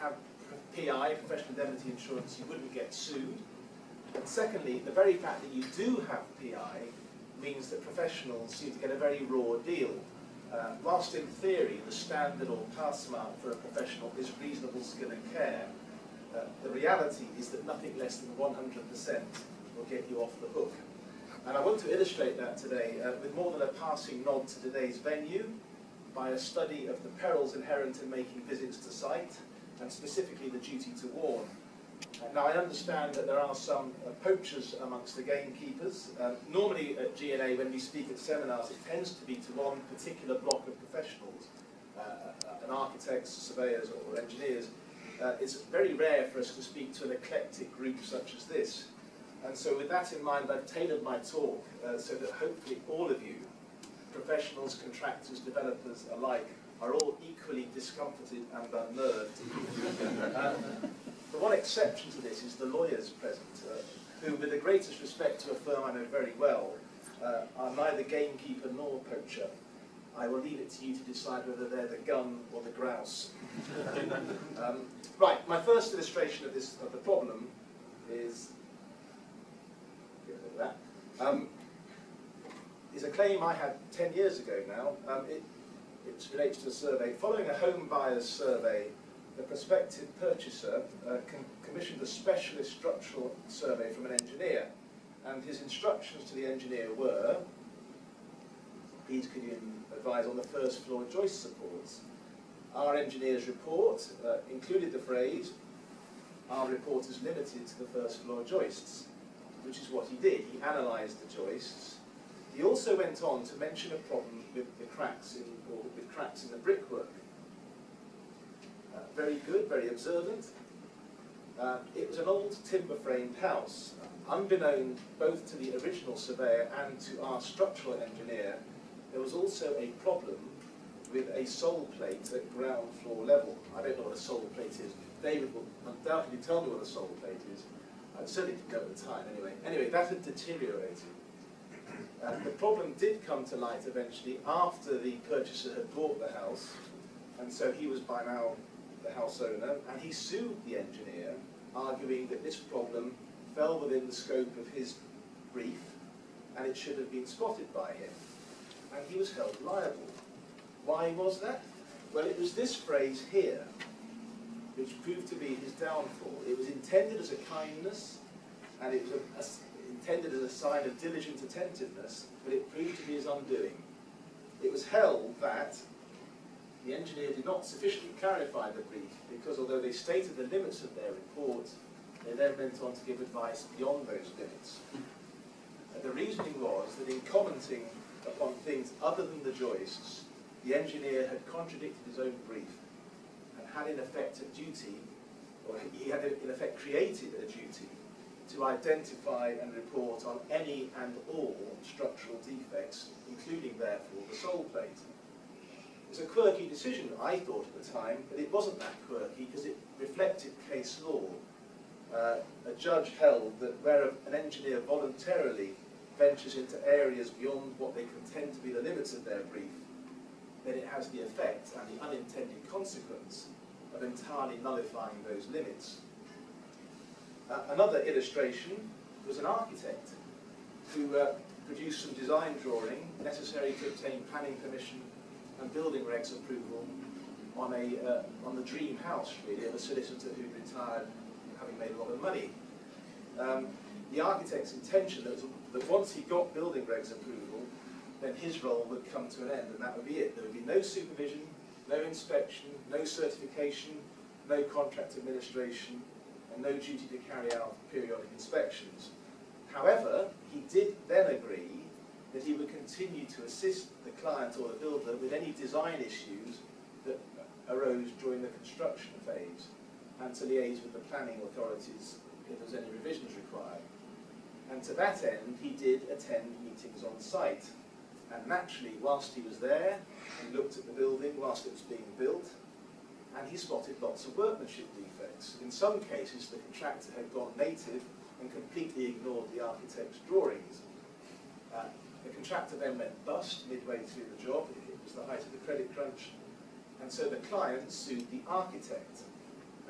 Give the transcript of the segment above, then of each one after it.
have PI, professional indemnity insurance, you wouldn't get sued. And secondly, the very fact that you do have PI means that professionals seem to get a very raw deal. Whilst in theory the standard or pass mark for a professional is reasonable skill and care, the reality is that nothing less than 100% will get you off the hook. And I want to illustrate that today with more than a passing nod to today's venue by a study of the perils inherent in making visits to site, and specifically the duty to warn. Now, I understand that there are some poachers amongst the gamekeepers. Normally at G&A, when we speak at seminars, it tends to be to one particular block of professionals, an architects, surveyors, or engineers. It's very rare for us to speak to an eclectic group such as this. And so with that in mind, I've tailored my talk so that hopefully all of you, professionals, contractors, developers alike, are all equally discomforted and unnerved. The one exception to this is the lawyers present, who, with the greatest respect to a firm I know very well, are neither gamekeeper nor poacher. I will leave it to you to decide whether they're the gun or the grouse. Right, my first illustration of the problem is is a claim I had 10 years ago now. It relates to a survey. Following a home buyer's survey, the prospective purchaser commissioned a specialist structural survey from an engineer, and his instructions to the engineer were, please could you advise on the first floor joist supports. Our engineer's report included the phrase, our report is limited to the first floor joists, which is what he did. He analysed the joists. He also went on to mention a problem with the cracks in the brickwork. Very good, very observant. It was an old timber-framed house. Unbeknown both to the original surveyor and to our structural engineer, there was also a problem with a sole plate at ground floor level. I don't know what a sole plate is. David will undoubtedly tell me what a sole plate is. I certainly didn't know at the time anyway. Anyway, that had deteriorated. The problem did come to light eventually after the purchaser had bought the house, and so he was by now the house owner, and he sued the engineer, arguing that this problem fell within the scope of his brief, and it should have been spotted by him. And he was held liable. Why was that? Well, it was this phrase here, which proved to be his downfall. It was intended as a kindness, and it was intended as a sign of diligent attentiveness, but it proved to be his undoing. It was held that the engineer did not sufficiently clarify the brief, because although they stated the limits of their report, they then went on to give advice beyond those limits. And the reasoning was that in commenting upon things other than the joists, the engineer had contradicted his own brief and had in effect a duty, or he had in effect created a duty to identify and report on any and all structural defects, including therefore the sole plate. It was a quirky decision, I thought at the time, but it wasn't that quirky because it reflected case law. A judge held that where an engineer voluntarily ventures into areas beyond what they contend to be the limits of their brief, then it has the effect and the unintended consequence of entirely nullifying those limits. Another illustration was an architect who produced some design drawing necessary to obtain planning permission and building regs approval on the dream house, really, of a solicitor who'd retired having made a lot of money. The architect's intention was that once he got building regs approval, then his role would come to an end, and that would be it. There would be no supervision, no inspection, no certification, no contract administration, and no duty to carry out periodic inspections. However, he did then agree that he would continue to assist the client or the builder with any design issues that arose during the construction phase, and to liaise with the planning authorities if there was any revisions required. And to that end, he did attend meetings on site. And naturally, whilst he was there, he looked at the building whilst it was being built, and he spotted lots of workmanship defects. In some cases, the contractor had gone native and completely ignored the architect's drawings. The contractor then went bust midway through the job. It was the height of the credit crunch. And so the client sued the architect.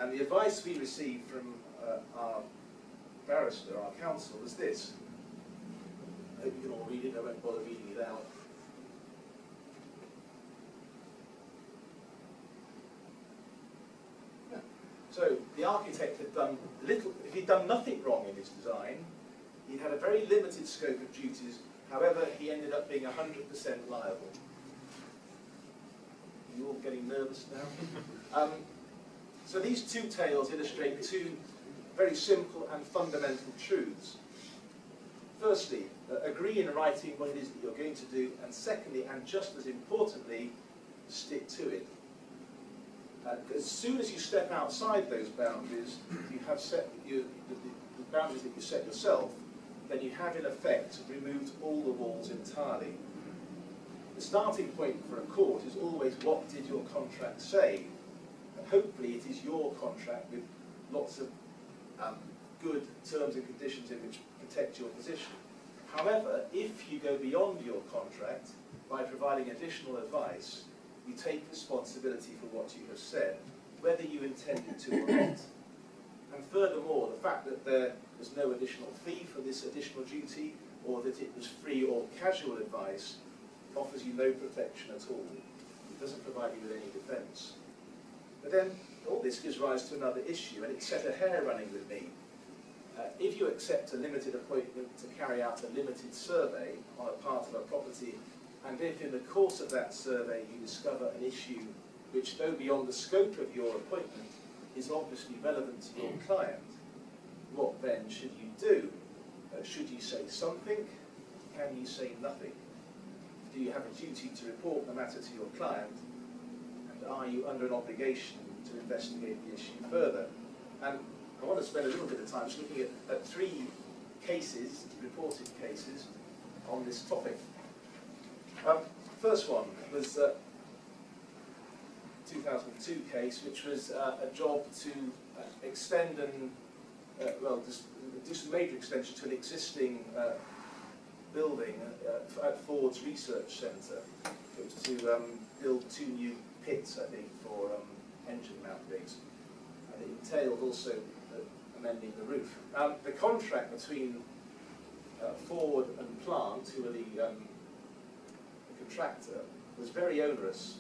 And the advice we received from our barrister, our counsel, was this. I hope you can all read it, I won't bother reading it out. Yeah. So the architect had done little, if he'd done nothing wrong in his design, he had a very limited scope of duties. However, he ended up being 100% liable. Are you all getting nervous now? So these two tales illustrate two very simple and fundamental truths. Firstly, agree in writing what it is that you're going to do, and secondly, and just as importantly, stick to it. As soon as you step outside those boundaries, you have set the boundaries that you set yourself, then you have in effect removed all the walls entirely. The starting point for a court is always, what did your contract say? And hopefully it is your contract with lots of good terms and conditions in which protect your position. However, if you go beyond your contract by providing additional advice, you take responsibility for what you have said, whether you intended to or not. And furthermore, the fact that there was no additional fee for this additional duty, or that it was free or casual advice, offers you no protection at all. It doesn't provide you with any defence. But then, all this gives rise to another issue, and it set a hair running with me. If you accept a limited appointment to carry out a limited survey on a part of a property, and if in the course of that survey you discover an issue which, though beyond the scope of your appointment, is obviously relevant to your client, what then should you do? Should you say something? Can you say nothing? Do you have a duty to report the matter to your client? And are you under an obligation to investigate the issue further? And I want to spend a little bit of time just looking at three cases, reported cases, on this topic. First one was a 2002 case, which was a job to extend and, do some major extension to an existing building at Ford's Research Centre. It was to build 2 new pits, I think, for engine mount rigs. And it entailed also amending the roof. The contract between Ford and Plant, who were the contractor, was very onerous.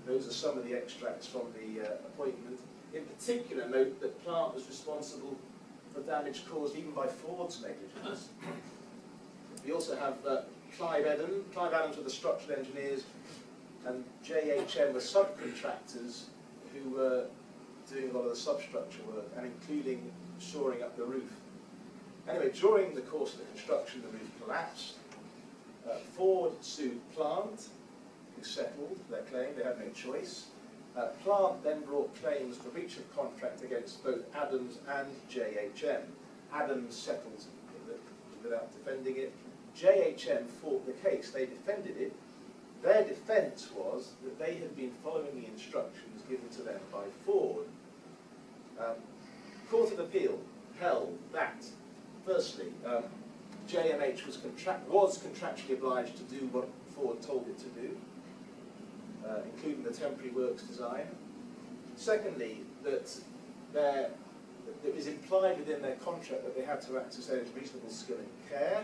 Those are some of the extracts from the appointment. In particular, note that Plant was responsible for damage caused even by Ford's negligence. We also have Clive Adams were the structural engineers, and JHM were subcontractors who were doing a lot of the substructure work, and including shoring up the roof. Anyway, during the course of the construction, the roof collapsed. Ford sued Plant, who settled their claim. They had no choice. Plant then brought claims for breach of contract against both Adams and JHM. Adams settled without defending it. JHM fought the case. They defended it. Their defence was that they had been following the instructions given to them by Ford. Court of Appeal held that, firstly, JMH was contractually obliged to do what Ford told it to do, including the temporary works design. Secondly, that it was implied within their contract that they had to exercise reasonable skill and care.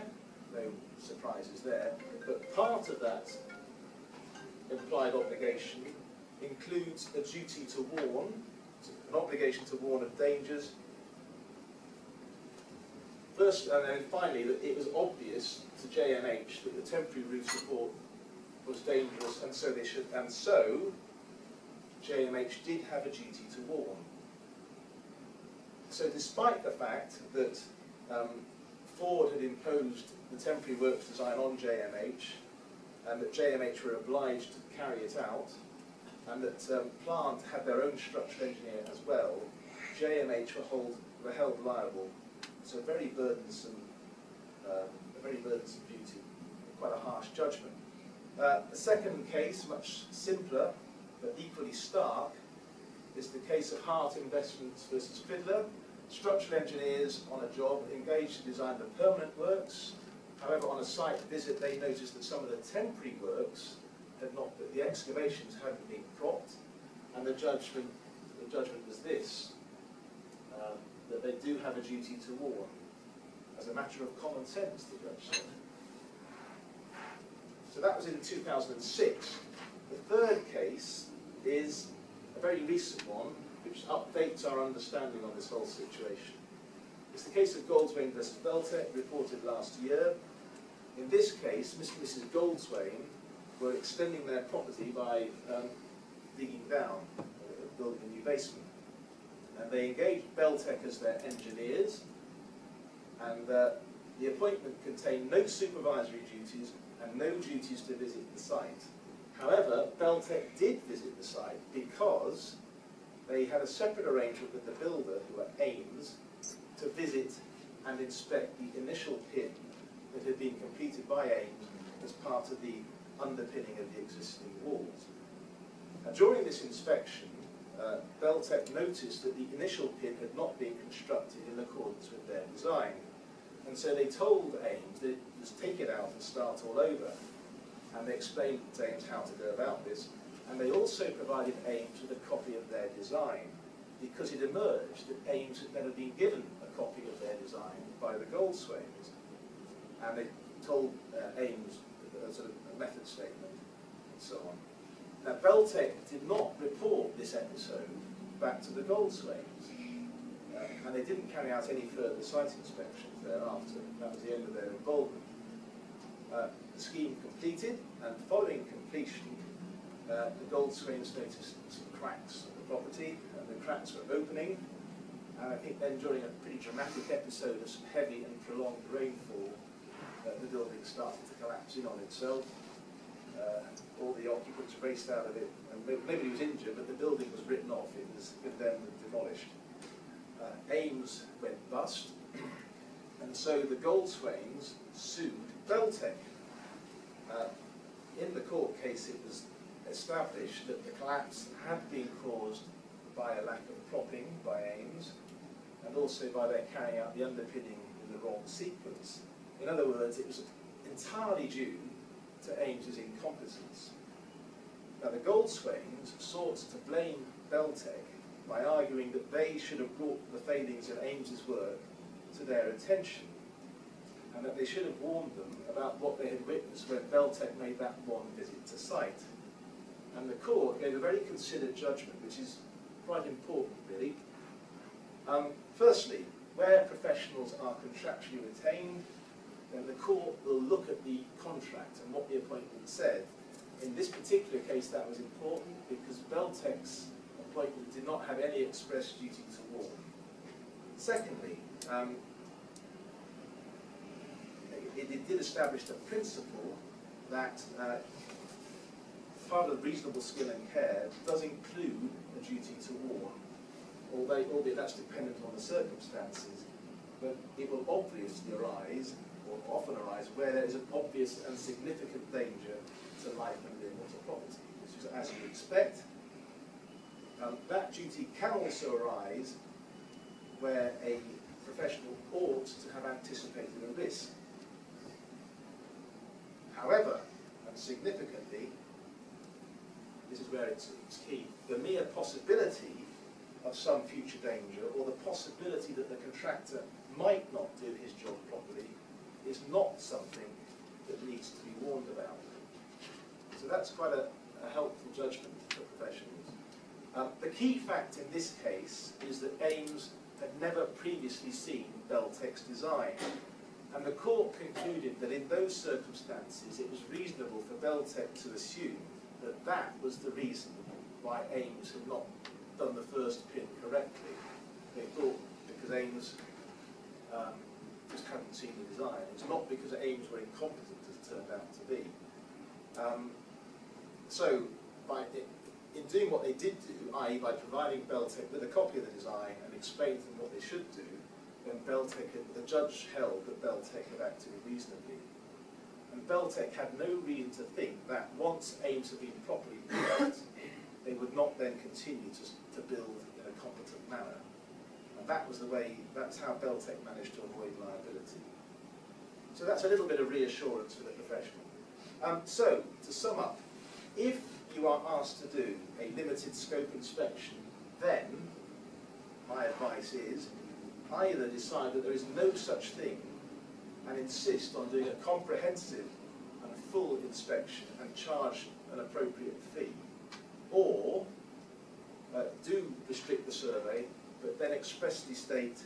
No surprises there. But part of that implied obligation includes a duty to warn, an obligation to warn of dangers. First, and then finally, that it was obvious to JMH that the temporary roof support was dangerous, and so JMH did have a duty to warn. So despite the fact that Ford had imposed the temporary works design on JMH, and that JMH were obliged to carry it out, and that Plant had their own structural engineer as well, JMH were held liable. So a very burdensome duty, quite a harsh judgment. The second case, much simpler but equally stark, is the case of Hart Investments versus Fiddler. Structural engineers on a job engaged to design the permanent works. However, on a site visit, they noticed that some of the temporary works had not, the excavations hadn't been propped, and the judgment judgment was this, that they do have a duty to warn, as a matter of common sense, the judge said. So that was in 2006. The third case is a very recent one, which updates our understanding on this whole situation. It's the case of Goldswain versus Beltec, reported last year. In this case, Mr. and Mrs. Goldswain were extending their property by digging down, building a new basement. And they engaged Beltec as their engineers, and the appointment contained no supervisory duties and no duties to visit the site. However, Beltec did visit the site because they had a separate arrangement with the builder, who are Ames, to visit and inspect the initial pin that had been completed by Ames as part of the underpinning of the existing walls. During this inspection, Beltec noticed that the initial pin had not been constructed in accordance with their design. And so they told Ames that it was take it out and start all over. And they explained to Ames how to go about this. And they also provided Ames with a copy of their design, because it emerged that Ames had never been given a copy of their design by the Goldswains. And they told Ames a sort of a method statement and so on. Now, Beltec did not report this episode back to the Goldswains, and they didn't carry out any further site inspections thereafter. That was the end of their involvement. The scheme completed, and following completion, the Goldswains noticed some cracks on the property, and the cracks were opening. And I think then, during a pretty dramatic episode of some heavy and prolonged rainfall, the building started to collapse in on itself. All the occupants raced out of it, and nobody was injured, but the building was written off. It was condemned and demolished. Ames went bust, and so the Goldswains sued Beltec. In the court case, it was established that the collapse had been caused by a lack of propping by Ames, and also by their carrying out the underpinning in the wrong sequence. In other words, it was entirely due to Ames's incompetence. Now, the Goldswains sought to blame Beltec by arguing that they should have brought the failings in Ames's work to their attention, and that they should have warned them about what they had witnessed when Beltec made that one visit to site. And the court gave a very considered judgment, which is quite important, really. Firstly, where professionals are contractually retained, then the court will look at the contract and what the appointment said. In this particular case, that was important because Beltec's appointment did not have any express duty to warn. Secondly, it did establish the principle that part of reasonable skill and care does include a duty to warn, albeit that's dependent on the circumstances, but it will obviously arise, or often arise, where there is an obvious and significant danger to life and limb or to property, which is as you expect. That duty can also arise where a professional ought to have anticipated a risk. However, and significantly, this is where it's key, the mere possibility of some future danger, or the possibility that the contractor might not do his job properly, is not something that needs to be warned about. So that's quite a helpful judgment for professionals. The key fact in this case is that Ames had never previously seen Beltec's design, and the court concluded that in those circumstances it was reasonable for Beltec to assume that that was the reason why Ames had not done the first pin correctly. They thought because Ames just hadn't seen the design. It's not because Ames were incompetent, as it turned out to be. So, in doing what they did do, i.e. by providing Beltec with a copy of the design and explaining to them what they should do, then the judge held that Beltec had acted reasonably. And Beltec had no reason to think that once Ames had been properly built, they would not then continue to build in a competent manner. And that's how Beltec managed to avoid liability. So that's a little bit of reassurance for the professional. So, to sum up, if you are asked to do a limited scope inspection then my advice is either decide that there is no such thing and insist on doing a comprehensive and full inspection and charge an appropriate fee, or do restrict the survey, but then expressly state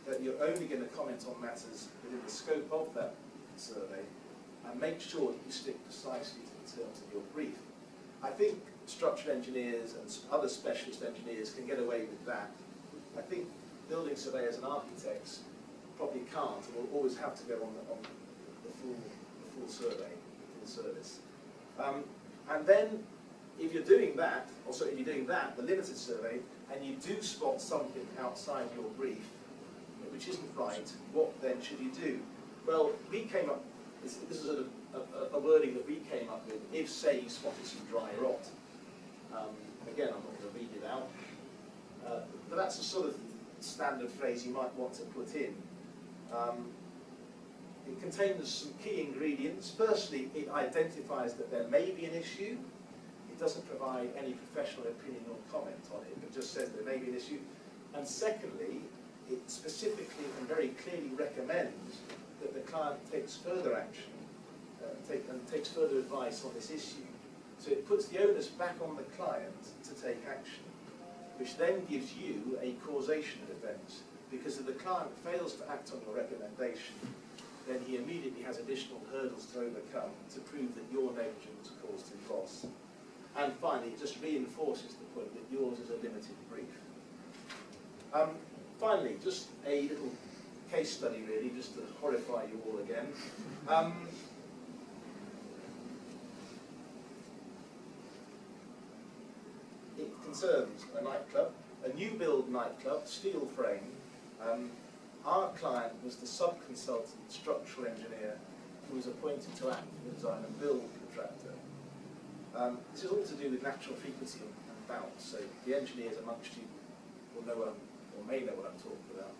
that you're only going to comment on matters within the scope of that survey, and make sure that you stick precisely to the terms of your brief. I think structural engineers and other specialist engineers can get away with that. I think building surveyors and architects probably can't, and will always have to go on the full survey, full service. And then, if you're doing that, if you're doing that, the limited survey, and you do spot something outside your brief, which isn't right, what then should you do? Well, we came up, this is a wording that we came up with, if, say, you spotted some dry rot. Again, I'm not going to read it out, but that's a sort of standard phrase you might want to put in. It contains some key ingredients. Firstly, it identifies that there may be an issue. It doesn't provide any professional opinion or comment on it, but just says there may be an issue. And secondly, it specifically and very clearly recommends that the client takes further action and takes further advice on this issue. So it puts the onus back on the client to take action, which then gives you a causation defence, because if the client fails to act on your recommendation, then he immediately has additional hurdles to overcome to prove that your negligence caused him loss. And finally, it just reinforces the point that yours is a limited brief. Finally, just a little case study really, just to horrify you all again. It concerns a nightclub, a new build nightclub, steel frame. Our client was the sub-consultant structural engineer who was appointed to act for the design and build contractor. This is all to do with natural frequency and bounce, so the engineers amongst you will know what or may know what I'm talking about.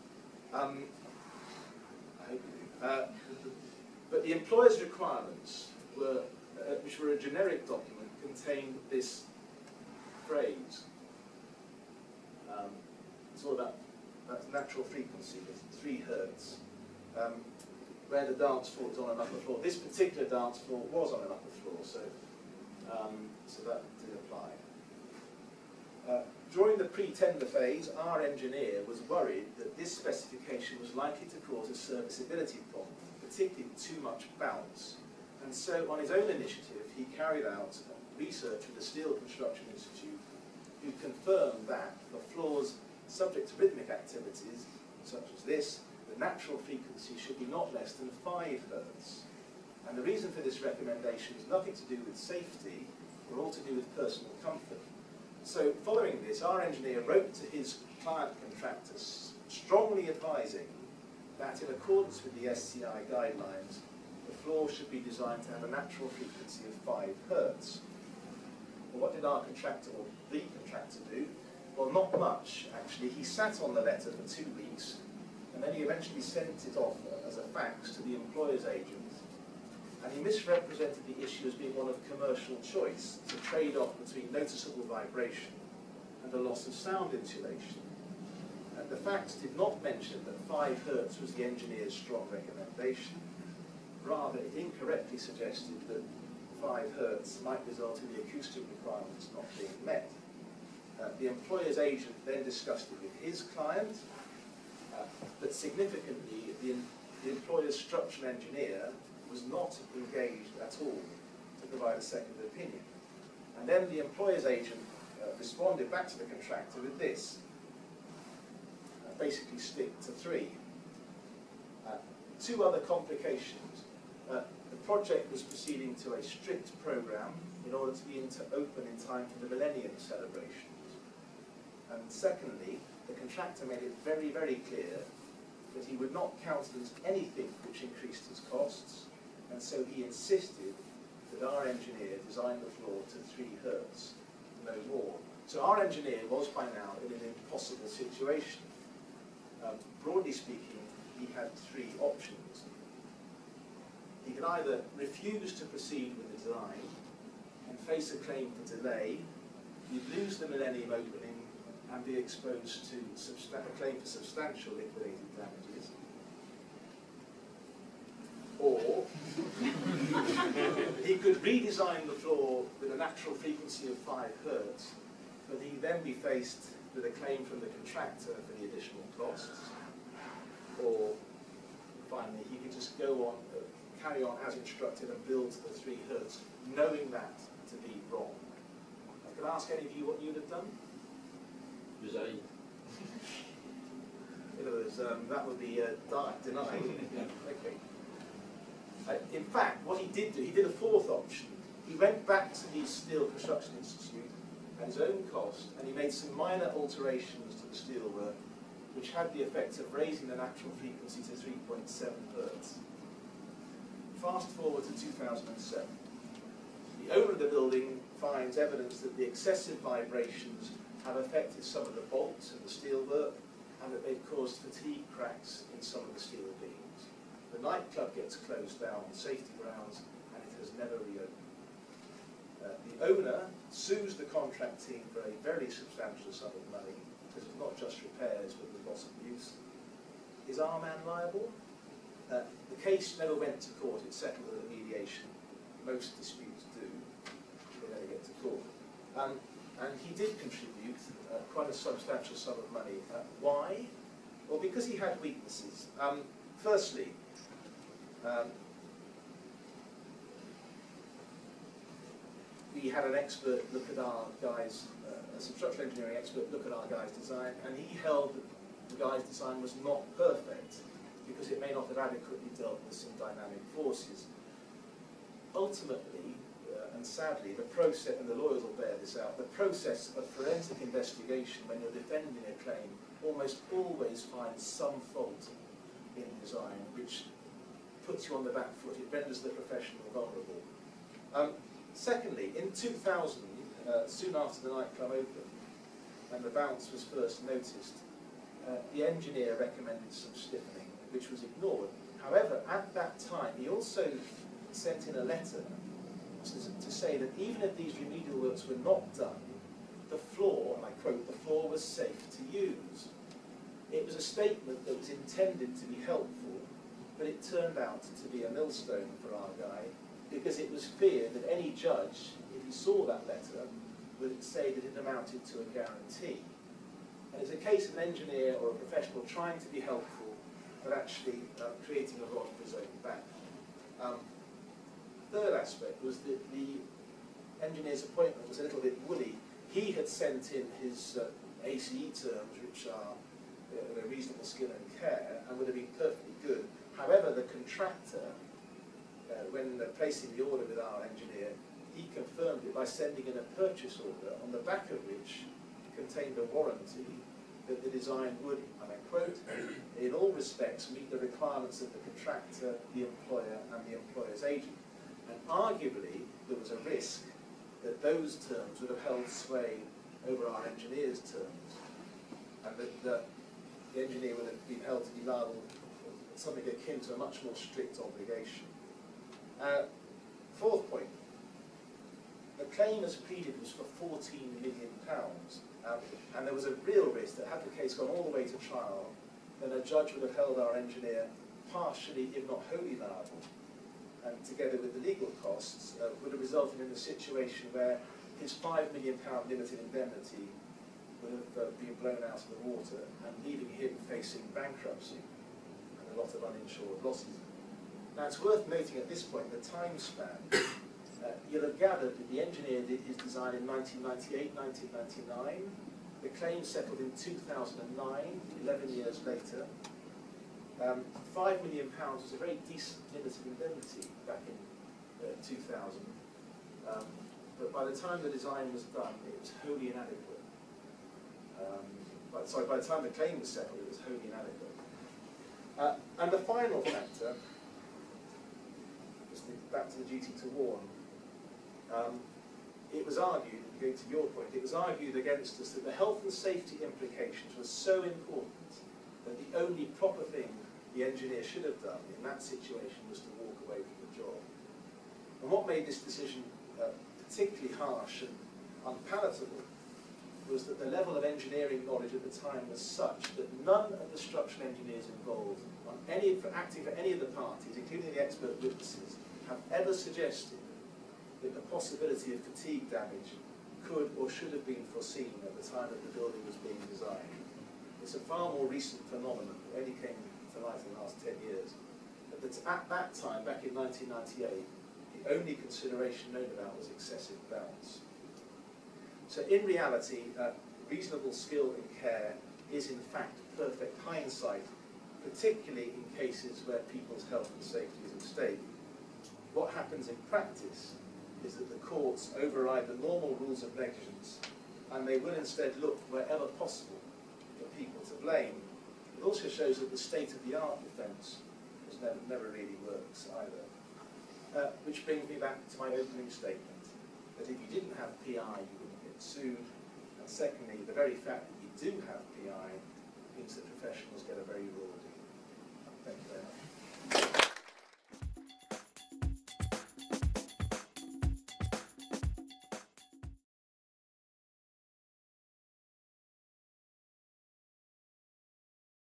I hope you do. But the employer's requirements, were, which were a generic document, contained this phrase. It's all about natural frequency, it's 3 hertz, where the dance floor is on an upper floor. This particular dance floor was on an upper floor, so that did apply. During the pre-tender phase, our engineer was worried that this specification was likely to cause a serviceability problem, particularly too much bounce. And so, on his own initiative, he carried out research with the Steel Construction Institute, who confirmed that for floors subject to rhythmic activities, such as this, the natural frequency should be not less than 5 hertz. And the reason for this recommendation is nothing to do with safety, or all to do with personal comfort. So, following this, our engineer wrote to his client contractors, strongly advising that in accordance with the SCI guidelines, the floor should be designed to have a natural frequency of 5 hertz. Well, what did our contractor, or the contractor, do? Well, not much, actually. He sat on the letter for 2 weeks, and then he eventually sent it off as a fax to the employer's agent. And he misrepresented the issue as being one of commercial choice, it's a trade-off between noticeable vibration and a loss of sound insulation. And the fax did not mention that 5 hertz was the engineer's strong recommendation. Rather, it incorrectly suggested that 5 hertz might result in the acoustic requirements not being met. The employer's agent then discussed it with his client, but significantly, the employer's structural engineer was not engaged at all to provide a second opinion. And then the employer's agent responded back to the contractor with this, basically stick to 3. 2 other complications. The project was proceeding to a strict program in order to be open in time for the Millennium celebrations. And secondly, the contractor made it very, very clear that he would not countenance anything which increased his costs, and so he insisted that our engineer design the floor to 3 hertz, no more. So our engineer was by now in an impossible situation. Broadly speaking, he had 3 options. He could either refuse to proceed with the design and face a claim for delay, he'd lose the Millennium opening, and be exposed to a claim for substantial liquidated damages. Or he could redesign the floor with a natural frequency of 5 Hertz, but he'd then be faced with a claim from the contractor for the additional costs. Or finally, he could just go on, carry on as instructed and build to the 3 Hertz, knowing that to be wrong. I could ask any of you what you'd have done? Resign. In other words, that would be denied. Okay. In fact, what he did do, he did a 4th option. He went back to the Steel Construction Institute at his own cost, and he made some minor alterations to the steelwork, which had the effect of raising the natural frequency to 3.7 Hertz. Fast forward to 2007. The owner of the building finds evidence that the excessive vibrations have affected some of the bolts and the steelwork, and that they've caused fatigue cracks in some of the steel beams. The nightclub gets closed down on safety grounds, and it has never reopened. The owner sues the contract team for a very substantial sum of money, because it's not just repairs but the loss of use. Is our man liable? The case never went to court, it settled at a mediation. Most disputes do, they never get to court. And he did contribute quite a substantial sum of money. Why? Well, because he had weaknesses. Firstly, we had an expert look at our guys, a structural engineering expert look at our guy's design, and he held that the guy's design was not perfect because it may not have adequately dealt with some dynamic forces. Ultimately, and sadly, the process, and the lawyers will bear this out, the process of forensic investigation when you're defending a claim almost always finds some fault in design, which puts you on the back foot. It renders the professional vulnerable. Secondly, in 2000, soon after the nightclub opened, and the bounce was first noticed, the engineer recommended some stiffening, which was ignored. However, at that time, he also sent in a letter to say that even if these remedial works were not done, the floor, and I quote, the floor was safe to use. It was a statement that was intended to be helpful, but it turned out to be a millstone for our guy, because it was feared that any judge, if he saw that letter, would say that it amounted to a guarantee. And it's a case of an engineer or a professional trying to be helpful, but actually creating a rod for his own back. Third aspect was that the engineer's appointment was a little bit woolly. He had sent in his ACE terms, which are a reasonable skill and care, and would have been perfectly good. However, the contractor, when placing the order with our engineer, he confirmed it by sending in a purchase order on the back of which contained a warranty that the design would, and I quote, in all respects meet the requirements of the contractor, the employer, and the employer's agent. And arguably, there was a risk that those terms would have held sway over our engineer's terms, and that the engineer would have been held to be liable for something akin to a much more strict obligation. Fourth point, the claim as pleaded was for £14 million, and there was a real risk that had the case gone all the way to trial, then a judge would have held our engineer partially, if not wholly liable, and together with the legal costs, would have resulted in a situation where his £5 million limited indemnity would have been blown out of the water, and leaving him facing bankruptcy and a lot of uninsured losses. Now, it's worth noting at this point the time span. You'll have gathered that the engineer did his design in 1998, 1999. The claim settled in 2009, 11 years later. £5 million was a very decent limited indemnity back in 2000. But by the time the design was done, it was wholly inadequate. By the time the claim was settled, it was wholly inadequate. And the final factor, back to the duty to warn, it was argued, going to your point, it was argued against us that the health and safety implications were so important that the only proper thing the engineer should have done in that situation was to walk away from the job. And what made this decision particularly harsh and unpalatable was that the level of engineering knowledge at the time was such that none of the structural engineers involved, acting for any of the parties, including the expert witnesses, have ever suggested that the possibility of fatigue damage could or should have been foreseen at the time that the building was being designed. It's a far more recent phenomenon that only came to light in the last 10 years. But at that time, back in 1998, the only consideration known about was excessive bounce. So in reality, reasonable skill and care is in fact perfect hindsight, particularly in cases where people's health and safety is at stake. What happens in practice is that the courts override the normal rules of negligence, and they will instead look wherever possible for people to blame. It also shows that the state-of-the-art defence never really works either. Which brings me back to my opening statement, that if you didn't have PI, you wouldn't get sued. And secondly, the very fact that you do have PI means that professionals get a very raw deal. Thank you very much.